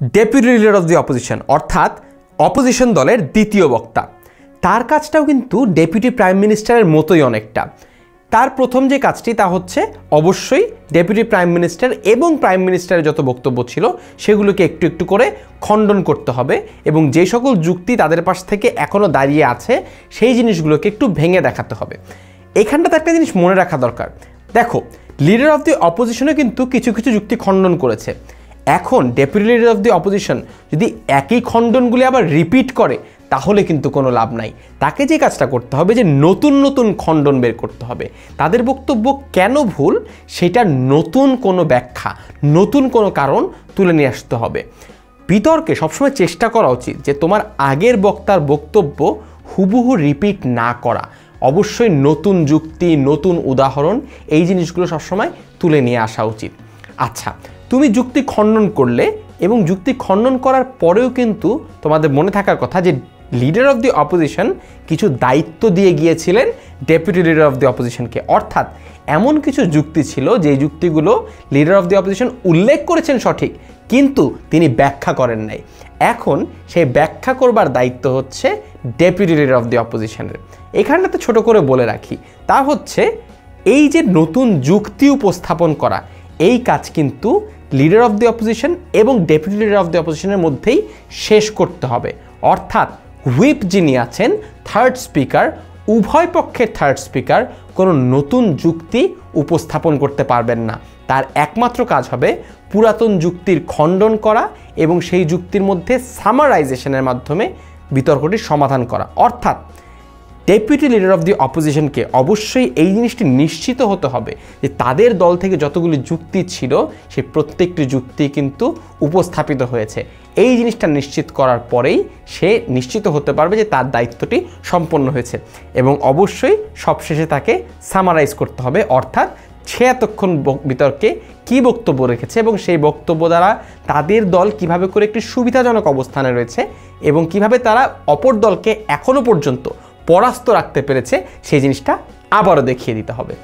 Deputy leader of the opposition অর্থাৎ opposition দলের দ্বিতীয় বক্তা। তার কাজটাও কিন্তু ডেপুটি প্রাইম মিনিস্টারের মতোই অনেকটা। তার প্রথম যে কাজটি তা হচ্ছে অবশ্যই ডেপুটি প্রাইম মিনিস্টার এবং প্রাইম মিনিস্টারের যত বক্তব্য ছিল সেগুলোকে একটু একটু করে খণ্ডন করতে হবে এবং যে সকল যুক্তি তাদের পাশ থেকে এখনও দাঁড়িয়ে আছে সেই জিনিসগুলোকে একটু ভেঙে দেখাতে হবে। এখানটাতে একটা জিনিস মনে রাখা দরকার, দেখো লিডার অফ দি অপোজিশনে কিন্তু কিছু কিছু যুক্তি খণ্ডন করেছে। এখন deputy leader of the opposition যদি একই খণ্ডনগুলি আবার রিপিট করে তাহলে কিন্তু কোনো লাভ নাই। তাকে যে কাজটা করতে হবে যে নতুন নতুন খণ্ডন বের করতে হবে, তাদের বক্তব্য কেন ভুল সেটার নতুন কোনো ব্যাখ্যা, নতুন কোনো কারণ তুলে নিয়ে আসতে হবে। বিতর্কে সবসময় চেষ্টা করা উচিত যে তোমার আগের বক্তার বক্তব্য হুবহু রিপিট না করা, অবশ্যই নতুন যুক্তি, নতুন উদাহরণ এই জিনিসগুলো সবসময় তুলে নিয়ে আসা উচিত। আচ্ছা, তুমি যুক্তি খণ্ডন করলে এবং যুক্তি খণ্ডন করার পরেও কিন্তু তোমাদের মনে থাকার কথা যে লিডার অফ দি অপোজিশন কিছু দায়িত্ব দিয়ে গিয়েছিলেন ডেপুটি লিডার অফ দি অপোজিশনকে, অর্থাৎ এমন কিছু যুক্তি ছিল যে যুক্তিগুলো লিডার অফ দি অপোজিশন উল্লেখ করেছেন সঠিক, কিন্তু তিনি ব্যাখ্যা করেন নাই। এখন সেই ব্যাখ্যা করবার দায়িত্ব হচ্ছে ডেপুটি লিডার অফ দি অপোজিশনের। এখানটাতে ছোট করে বলে রাখি, তা হচ্ছে এই যে নতুন যুক্তি উপস্থাপন করা, এই কাজ কিন্তু লিডার অফ দি অপোজিশন এবং ডেপুটি লিডার অফ দি অপোজিশনের মধ্যেই শেষ করতে হবে। অর্থাৎ হুইপ যিনি আছেন, থার্ড স্পিকার, উভয় পক্ষের থার্ড স্পিকার কোনো নতুন যুক্তি উপস্থাপন করতে পারবেন না। তার একমাত্র কাজ হবে পুরাতন যুক্তির খণ্ডন করা এবং সেই যুক্তির মধ্যে সামারাইজেশনের মাধ্যমে বিতর্কটির সমাধান করা। অর্থাৎ ডেপুটি লিডার অফ দি অপোজিশনকে অবশ্যই এই জিনিসটি নিশ্চিত হতে হবে যে তাদের দল থেকে যতগুলি যুক্তি ছিল সেই প্রত্যেকটি যুক্তি কিন্তু উপস্থাপিত হয়েছে। এই জিনিসটা নিশ্চিত করার পরেই সে নিশ্চিত হতে পারবে যে তার দায়িত্বটি সম্পন্ন হয়েছে এবং অবশ্যই সবশেষে তাকে সামারাইজ করতে হবে, অর্থাৎ সে এতক্ষণ বিতর্কে কী বক্তব্য রেখেছে এবং সেই বক্তব্য দ্বারা তাদের দল কিভাবে করে একটি সুবিধাজনক অবস্থানে রয়েছে এবং কিভাবে তারা অপর দলকে এখনও পর্যন্ত পরাস্ত রাখতে পেরেছে সেই জিনিসটা আবারও দেখিয়ে দিতে হবে।